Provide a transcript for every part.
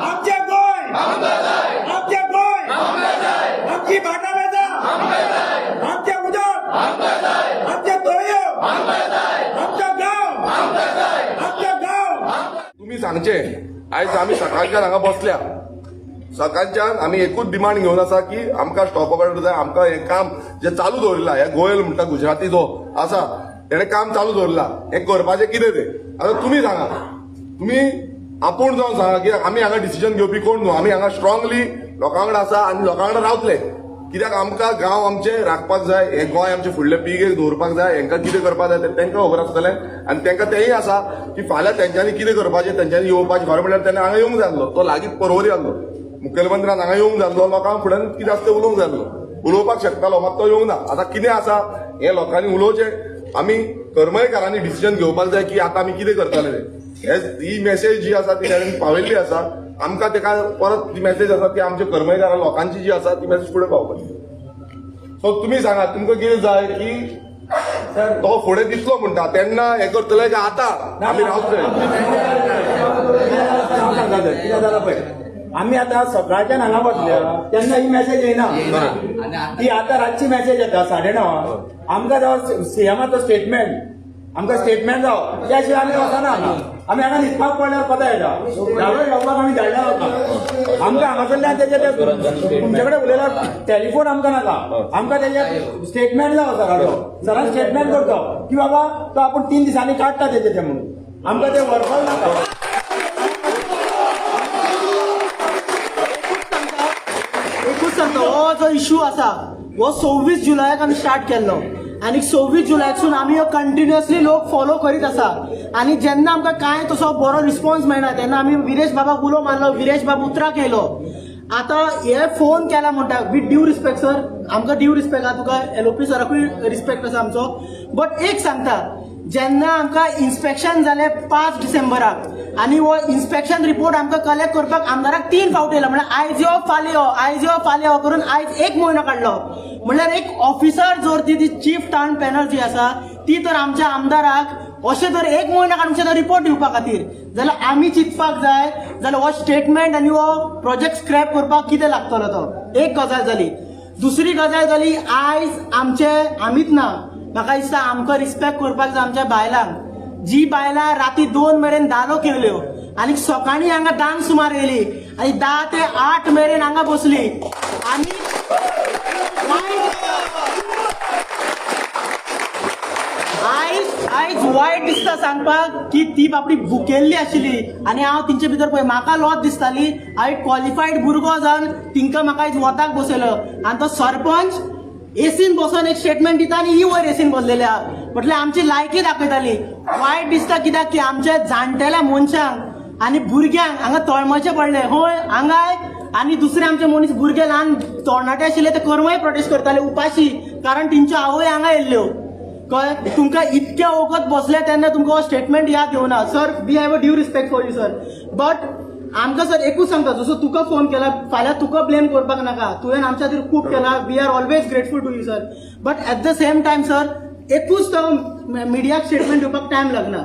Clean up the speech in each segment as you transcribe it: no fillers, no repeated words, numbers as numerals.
आमचे गोय आमचे गोय आमची भाटावेजा आमचे उदक आमचे तळयो आमचा गाव आमचा गाव. तुम्ही सांगचे आयज आमी सकाळच्यान हांगा बसल्या. सकाळच्यान आमी एकूच डिमांड घेवन आसा की आमकां स्टॉप ऑर्डर जाय. आमकां हें काम जे चालू दवरला हे गोयल म्हणटा गुजराती जो आसा तेणे काम चालू दवरला हें करपाचें कितें तें. आतां तुमी सांगा, तुमी आपूण जावन सांगा की आमी हांगा डिसिजन घेवपी कोण न्हू. आमी हांगा स्ट्रॉंगली लोकां कडेन आसा आनी लोकां कडेन रावतले. कित्याक आमकां गांव आमचे राखपाक जाय, हे गोंय आमचे फुडले पिळगेक दवरपाक जाय. हेंकां कितें करपाक जाय तें तांकां खबर आसतलें आनी तांकां तेंय आसा की फाल्यां तेंच्यांनी कितें करपाचें, तेंच्यांनी येवपाचें. खरें म्हणल्यार तेणें हांगा येवंक जाय आसलो. तो लागींच परवरी आसलो, मुखेलमंत्र्यान हांगा येवंक जाय आसलो. लोकांक फुड्यान कितें आसता तें उलोवंक जाय आसलो, उलोवपाक शकतालो, मात तो येवंक ना. आतां कितें आसा हें लोकांनी उलोवचें. आमी करमयकारांनी डिसिजन घेवपाक जाय की आतां आमी कितें करतले तें. ही मेसेज जी आसा ती ताणें पावयल्ली आसा. आमकां तेका परत ती मेसेज आसा ती आमच्या करमयकारां लोकांची जी आसा ती मेसेज फुडें पावपाची. सो तुमी सांगात तुमकां कितें जाय की तो फुडें दिसलो म्हणटा तेन्ना हें करतले काय आतां आमी रावतले. कितें जालां पळय, आमी आतां सकाळच्यान हांगा बसल्या तेन्ना ही मेसेज येयना. ती आतां रातची मेसेज येता 9:30. आमकां जावं सीएमाचो स्टेटमेंट, आमकां स्टेटमेंट जावं त्या शिवाय आमी वचना. आमी हांगा न्हिदपाक पडल्यार कोता येता धाडो येवपाक आमी धाडला वता. आमकां हांगासरल्यान तेजे तुमचे कडेन उलयला टॅलिफोन आमकां नाका. आमकां तेजे स्टेटमेंट जावं सराचो. सरान स्टेटमेंट करता की बाबा तो आपूण 3 दिसांनी काडटा तेजे म्हणून. आमकां ते वर्कआउट नाका. एकूच सांगता, हो जो इश्यू आसा हो 26 जुलयाक आमी स्टार्ट केल्लो आनी 26 जुलयाकसून आमी हो कंटिन्युअसली लोक फॉलो करीत आसा. आनी जेन्ना आमकां कांय तसो बरो रिस्पॉन्स मेळना तेन्ना आमी विरेश बाबाक उलो मारलो, विरेश बाबा उतराक येयलो. आतां हे फोन केला म्हणटा विथ ड्यू रिस्पेक्ट सर, आमकां ड्यू रिस्पेक्ट आहा, तुका एलओपी सराकूय रिस्पेक्ट आसा आमचो. बट एक सांगता, जेन्ना आमकां इन्स्पेक्शन जालें 5 डिसेंबराक आनी हो इन्स्पेक्शन रिपोर्ट आमकां कलेक्ट करपाक आमदाराक 3 फावट येयला. म्हळ्यार आयज यो फाल्यां यो, आयज यो फाल्यां यो करून आयज 1 म्हयनो काडलो. म्हळ्यार एक ऑफिसर जर ती चीफ टाउन पॅनल जी आसा ती तर आमच्या आमदाराक अशें जर 1 म्हयनो काडून तो रिपोर्ट दिवपा खातीर जाल्यार आमी चिंतपाक जाय जाल्यार हो स्टेटमेंट आनी हो प्रोजेक्ट स्क्रॅप करपाक कितें लागतलो तो. एक गजाल जाली. दुसरी गजाल जाली, आयज आमीच ना, म्हाका दिसता आमकां रिस्पेक्ट करपाक जाय आमच्या बायलांक. जी बायलां राती 2 मेरेन धालो केल्यो आनी सकाळी हांगा धांक सुमार येयली आनी 10 ते 8 मेरेन हांगा बसली. आनी आयज वायट दिसता सांगपाक की ती बाबडी भुकेल्ली आशिल्ली आनी हांव तिंचे भितर पळय म्हाका लॉज दिसताली. हांव एक क्वॉलिफायड भुरगो जावन तिंका म्हाका आयज वताक बसयलो आनी तो सरपंच एसीन बसून एक स्टेटमेंट दिता आनी ही वयर एसीन बसलेली आहा. म्हटल्यार आमची लायकी दाखयताली. वायट दिसता कित्याक की आमच्या जाणटेल्या मनशांक आनी भुरग्यांक हांगा तळमळचें पडलें. होय हांगाय आनी दुसरे आमचे मनीस भुरगे ल्हान तरणाटे आशिल्ले ते करमय प्रोटेस्ट करताले उपाशी, कारण तेंच्यो आवय हांगा येयल्ल्यो. कळ्ळें, तुमकां इतके वखत बसले तेन्ना तुमकां हो स्टेटमेंट याद येवना. Sir, we have a due respect for you sir. But आमकां सर एकूच सांगता, जसो तुका फोन केला फाल्यां तुका ब्लेम करपाक नाका. तुवें आमच्या खातीर खूब केला, we are always grateful to you sir. But at the same time sir एकूच तो मिडियाक स्टेटमेंट दिवपाक टायम लागना.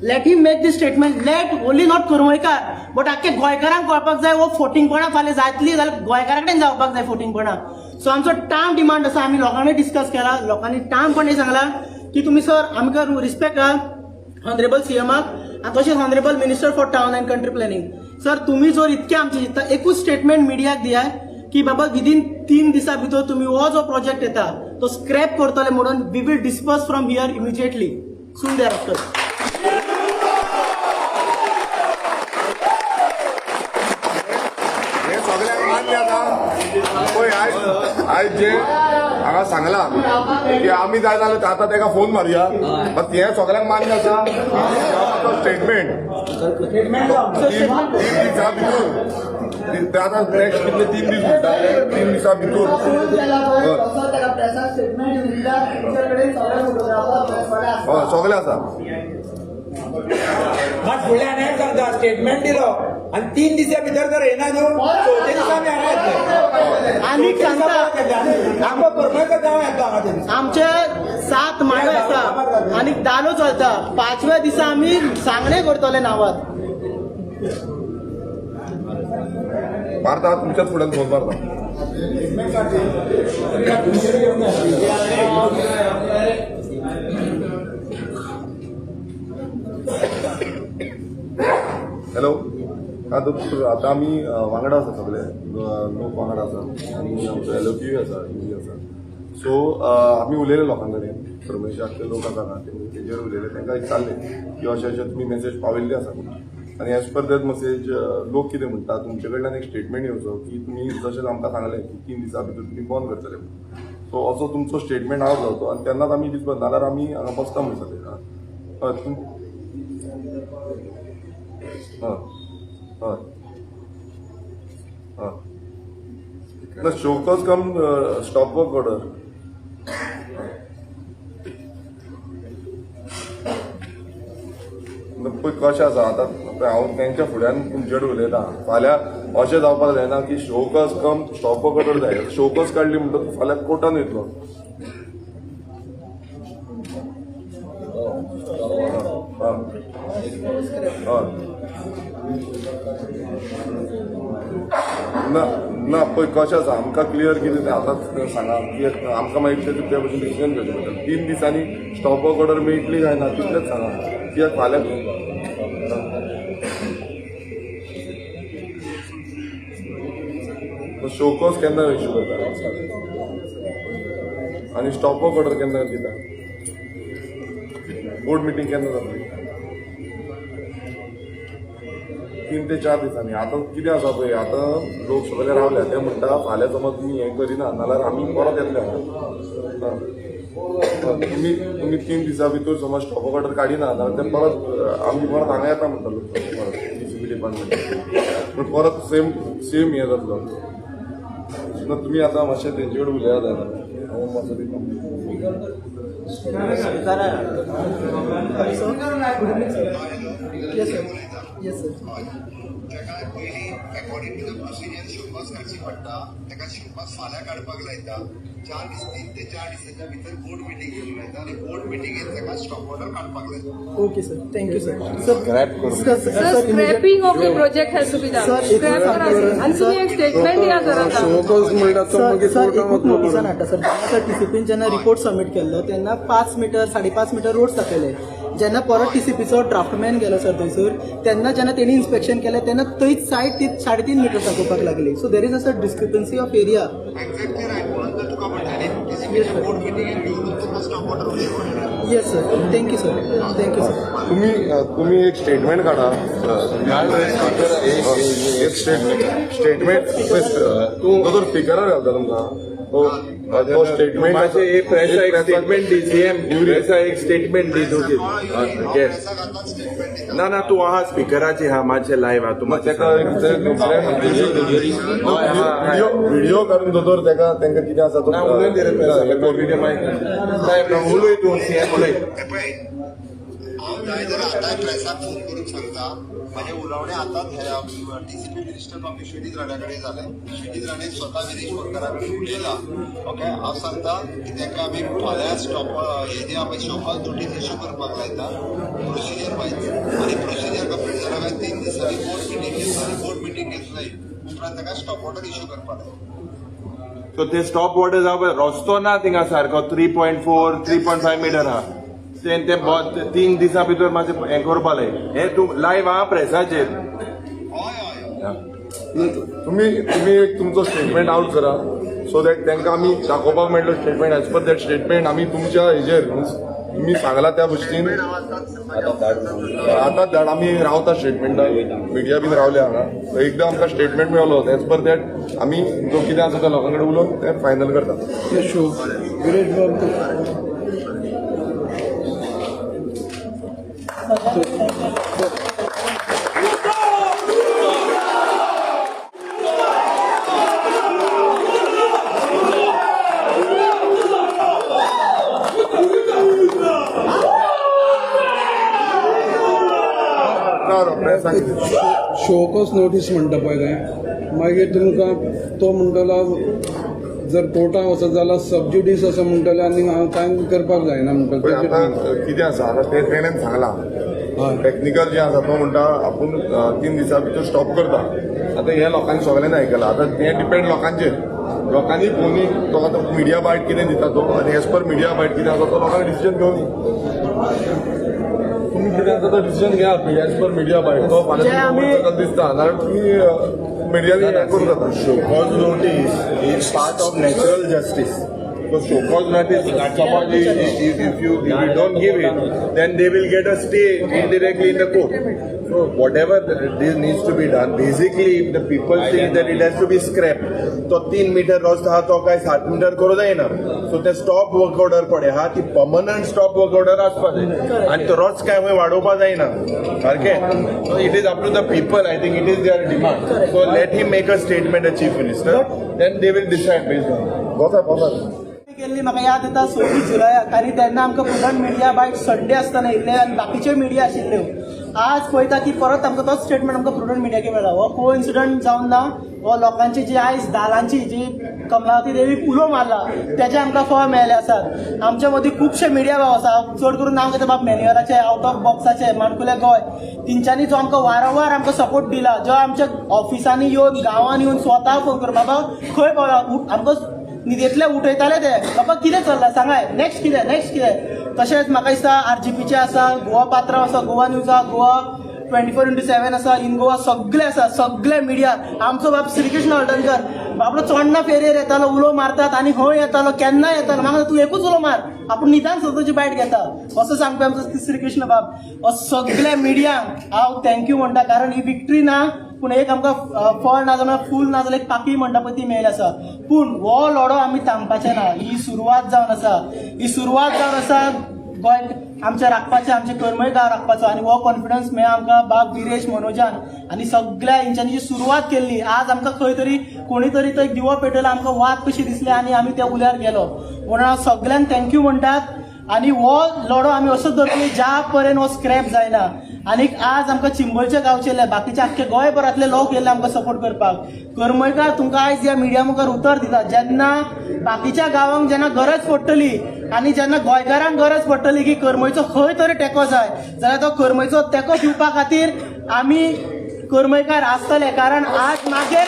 Let him make this statement. Let only not करमयकार बट आख्खे गोंयकारांक कळपाक जाय हो फोटिंगपणां फाल्यां जातली जाल्यार गोंयकारा कडेन जावपाक जाय फोटिंगपणां. सो आमचो टायम डिमांड आसा. आमी लोकांनी डिस्कस केला, लोकांनी टायमपणे सांगला की तुमी सर आमकां रिस्पेक्ट आहा ऑनरेबल सीएमाक आनी तशेंच honourable minister for town and country planning. Sir तुम्ही जर इतके आमचे चिंतता एकूच स्टेटमेंट मिडियाक दियात की बाबा विदीन 3 दिसां भितर तुम्ही हो जो प्रोजेक्ट येता तो स्क्रॅप करतले म्हणून we will disperse from here immediately soon thereafter. हे सगळ्यांक मान्य आसा पळय. आयज जे हांगा सांगला की आमी जाय जाल्यार आतां ताका फोन मारया. बट हे सगळ्यांक मान्य आसा स्टेटमेंट 3 दिसां भितर. आतां नेक्स्ट कितले 3 दीस उरताले, 3 दिसां भितर सगळे आसा. मात फुडल्यान हें सांगता स्टेटमेंट दिलो आनी 3 दिसां भितर जर येना न्हू 4थ्या दिसा आमी हांगा येतले. आनी सांगता आमकां करमयकार जावं येता हांगा तेंची. आमचे 7 माडे आसा आनी धालो चलता. 5व्या दिसा आमी सांगणे करतले नावात. मारता तुमच्याच फुड्यान फोन मारता. हॅलो, आता आम्ही वांगडा आसा सगळे लोक वांगडा आसा आनी आमचो एलओपी आसा इंजी आसा. सो आमी उलयले लोकां कडेन परमेश्वराचे लोक आसा ना तेजेर उलयले तांकां विचारले की अशें अशें तुमी मेसेज पावयल्ली आसा म्हणून. आनी एज पर दॅट मेसेज लोक कितें म्हणटा तुमचे कडल्यान एक स्टेटमेंट येवचो की तुमी जशें आमकां सांगलें की 3 दिसां भितर तुमी बंद करतले म्हणून. सो असो तुमचो स्टेटमेंट हांव जावचो आनी तेन्नाच आमी दिसता नाल्यार आमी हांगा बसता म्हणून सांगले. हय शोकस कम स्टॉप वर्क ऑर्डर. पळय कशें आसा आतां हांव तेंच्या फुड्यान तुमचे कडेन उलयतां. फाल्यां अशें जावपाक जायना की शोकस कम स्टॉप वर्क ऑर्डर जाय. शोकस काडली म्हणटकच फाल्यां कोर्टान येतलो. ना पळय कशें आसा आमकां क्लियर कितें तें आतांच सांगा की आमकां मागीर त्या भशेन डिसिजन घेवचें पडटलें. 3 दिसांनी स्टॉप वर्क ऑर्डर मेळटली काय ना तितलेंच सांगा. कित्याक फाल्यां शोकॉज केन्ना इश्यू करता आनी स्टॉप वर्क ऑर्डर केन्ना दिता. बोर्ड मिटींग केन्ना जातली. 3 ते 4 दिसांनी. आतां कितें आसा पळय आतां लोक सगळे रावल्या ते म्हणटा फाल्यां समज तुमी हें करिना नाल्यार आमी परत येतले हांगा. तुमी 3 दिसां भितर समज स्टॉप वर्क ऑर्डर काडिना जाल्यार ते परत आमी परत हांगा येता म्हणटालो परत DCP डिपार्टमेंट. पूण परत सेम हें जातलो. तुमी आतां मातशें तेंचे कडेन उलयात हांव मातसो दिता. According to the procedure show cause करची पडटा. ताका शोकॉज फाल्यां काडपाक लायता. 3 ते 4 दिसांच्या भितर बोर्ड मिटींग घेवंक लायता आनी बोर्ड मिटींगेंत ताका स्टॉप ऑर्डर काडपाक लायता. Okay sir, thank you sir. Sir, scrapping of the project has to be done. Scrap करायचं. आणि तुम्ही एक स्टेटमेंट द्या सर आता. सर एकूच नोटिसान हाडटा सर. जेन्ना टीसीपीन जेन्ना रिपोर्ट सबमीट केल्लो तेन्ना 5 मीटर 5.5 मीटर रोड्स दाखयले. जेन्ना परत टीसीपीचो ड्राफ्टमॅन गेलो सर थंयसर तेन्ना जेन्ना तेणी इन्स्पेक्शन केलें तेन्ना थंयच सायड ती 3.5 मीटर दाखोवपाक लागली. So there is a sir discrepancy of area. Exactly right. म्हणून तर तुका म्हणटाले DCPच्या बोर्ड मिटींगेंत घेवन तुका स्टॉप ऑर्डर इश्यू करतले. Yes sir, thank you sir. Thank you sir. तुम्ही एक स्टेटमेंट काढा. एक स्टेटमेंट तो स्पिकरार घालता तुमकां तो स्टेटमेंट एक स्टेटमेंट दी सीएम ऐसा एक स्टेटमेंट दी दो ना ना तू आहा स्पीकराची हा मातशें लायव हा तू व्हिडिओ काढून दोतोर तांकां कितें आसा तो उलय तू सीएम उलय. हांव जाय जाल्यार आतां प्रेसाक फोन करून सांगता. माझे उलोवणे आतांच DCP minister of Vishwajit Rane कडेन जाले. विश्वजीत राणे स्वता विदेश वखरा कडेन उलयला. ओके हांव सांगता की ताका आमी फाल्यां स्टॉप हे जे आमी शॉपाक नोटीस इश्यू करपाक लायता प्रोसिजर वायज. आनी प्रोसिजर कंप्लीट जाला काय 3 दिसांनी बोर्ड मिटींग घेतली आनी बोर्ड मिटींग घेतली उपरांत ताका स्टॉप ऑर्डर इश्यू करपाक लायता. सो ते स्टॉप ऑर्डर जावं रस्तो ना थिंगा सारको 3.4 3.5 मीटर हा ते 3 दिसां भितर मातशें हें करपा लाय. हें तूं लायव्ह आहा प्रेसाचेर. तुम्ही एक तुमचो स्टेटमेंट आउट करा सो दॅट तांकां आमी दाखोवपाक मेळटलो statement. As per that statement आमी तुमच्या हेजेर तुमी सांगला त्या भशेन आतांच धाड. आमी रावता स्टेटमेंटाक मिडिया बीन रावल्या हांगा. एकदां आमकां स्टेटमेंट मेळलो एज पर दॅट आमी जो कितें आसा त्या लोकां कडेन उलोवन तें फायनल करता. शोकस नोटीस म्हणटा पळय तें मागीर तुमकां तो म्हणटलो जर कोर्टाक वचत जाल्यार सबज्युडीस असं म्हणटले आनी हांव कांय करपाक जायना म्हणटा. आतां कितें आसा आतां तेणेन सांगलां टेक्निकल जे आसा तो म्हणटा आपूण 3 दिसां भितर स्टॉप करता. आतां हे लोकांनी सगळ्यांनी आयकलां. आतां हें डिपेंड लोकांचेर. लोकांनी कोणी तो आतां मिडिया बायट कितें दिता तो आनी एज पर मिडिया बायट कितें आसा तो लोकांनी डिसिजन घेवनी. तुम्ही कितें आसा तो डिसिजन घ्या एज पर मिडिया बायट. तो फाल्यां दिसता नाजाल्यार तुमी मिडियानी हें करूं जाता. Cause notice is part of natural justice. So show cause notice, suppose if you don't give it, then they will get a stay indirectly in the court. So whatever this needs to be done, basically if the people think that it has to be scrapped, तो 3 metre रस्तो हा तो काय 7 metre करू जायना. So ते stop work order पडे हा ती परमनंट स्टॉप वर्क ऑर्डर आसपा जाय आणि तो रोज काय खंय वाडोवपा जायना. सारखे. So it is up to the people. I think it is their demand. So let him make a statement a chief minister. Then they will decide based on. केल्ली म्हाका याद येता 26 जुलयाक आनी तेन्ना आमकां पुरण मिडिया बायट संडे आसतना येयल्ले आनी बाकीच्यो मिडिया आशिल्ल्यो. आज पळयता की परत आमकां तोच स्टेटमेंट आमकां प्रुडंट मिडियाक मेळ्ळा. हो को इन्सिडंट जावन ना. हो लोकांची जी आयज दालांची जी कमलावती देवीक उलो मारला तेजे आमकां फळ मेळ्ळे आसात. आमच्या मदीं खुबशे मिडिया भाव आसा. चड करून नांव घेता बाब मॅन्युअराचे, आउट ऑफ बॉक्साचे, माणकुले गोंय. तेंच्यांनी जो आमकां वारंवार आमकां सपोर्ट दिला, जो आमच्या ऑफिसांनी येवन गांवांनी येवन स्वता फोन कर बाबा खंय पावला आमकां न्हिदेंतले उठयताले ते बाबा कितें चल्लां सांगाय नेक्स्ट कितें. तशेंच म्हाका दिसता आरजीपीचे आसा, गोवा पात्रांव आसा, गोवा न्यूज आसा, गोवा 24/7 आसा, इन गोवा सगळे आसा. सगळे मिडिया आमचो बाब श्रीकृष्ण हळदणकर बाबलो चोडणा फेरयेर येतालो, उलो मारतात आनी खंय येतालो केन्ना येतालो. म्हाका तूं एकूच उलो मार आपूण निदान स्वताची बायट घेता असो सांगपी आमचो श्रीकृष्ण बाब. हो सगळ्या मिडियांक हांव थँक्यू म्हणटा. कारण ही विक्ट्री ना पूण एक आमकां फळ ना जाल्यार फूल ना जाल्यार एक पाकी म्हणटा पळय ती मेळिल्ली आसा. पूण हो लढो आमी थांबपाचे ना. ही सुरवात जावन आसा. गोंय आमचे राखपाचें, आमचे करमय गांव राखपाचो आनी हो कॉन्फिडन्स मेळ्ळा आमकां बाब विरेश मनोजान आनी सगळ्या हेंच्यांनी जी सुरवात केल्ली. आज आमकां खंय तरी कोणी तरी तो एक दिवो पेटयलो, आमकां वाद कशी दिसले आनी आमी त्या उल्यार गेलो. म्हणून हांव सगळ्यांक थँक्यू म्हणटात. आनी हो लढो आमी असो धरतली ज्या पर्यंत हो स्क्रॅप जायना. आनीक आज आमकां चिंबळचे गांवचे बाकीचे आख्खे गोंयभरांतले लोक येयले आमकां सपोर्ट करपाक. करमयकार तुमकां आयज ह्या मिडिया मुखार उतर दिता. जेन्ना बाकीच्या गांवांक जेन्ना गरज पडटली आनी जेन्ना गोंयकारांक गरज पडटली की करमयचो खंय तरी तेंको जाय जाल्यार तो करमयचो तेंको दिवपा खातीर आमी करमयकार आसतले. कारण आज मागेर